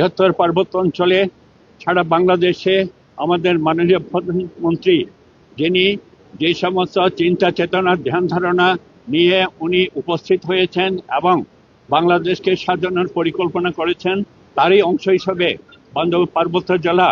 বৃহত্তর পার্বত্য অঞ্চলে সারা বাংলাদেশে আমাদের মাননীয় প্রধানমন্ত্রী যিনি যে সমস্ত চিন্তা চেতনা ধ্যান ধারণা নিয়ে উনি উপস্থিত হয়েছেন এবং বাংলাদেশকে সাজানোর পরিকল্পনা করেছেন, তারই অংশ হিসেবে বান্দরবান পার্বত্য জেলা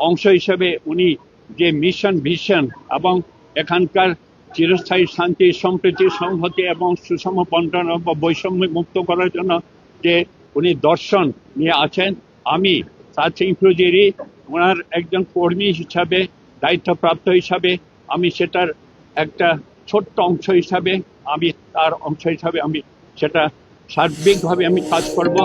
অংশ হিসেবে উনি যে মিশন ভিশন এবং এখানকার চিরস্থায়ী শান্তি সম্প্রীতি সংহতি এবং সুষম বন্টন বা বৈষম্য মুক্ত করার জন্য যে উনি দর্শন নিয়ে আছেন, আমি সাদ সিং ফুজিরি ওনার একজন কর্মী হিসাবে দায়িত্বপ্রাপ্ত হিসাবে আমি সেটার একটা ছোট্ট অংশ হিসাবে আমি তার অংশ হিসাবে আমি সেটা সার্বিকভাবে আমি কাজ করব।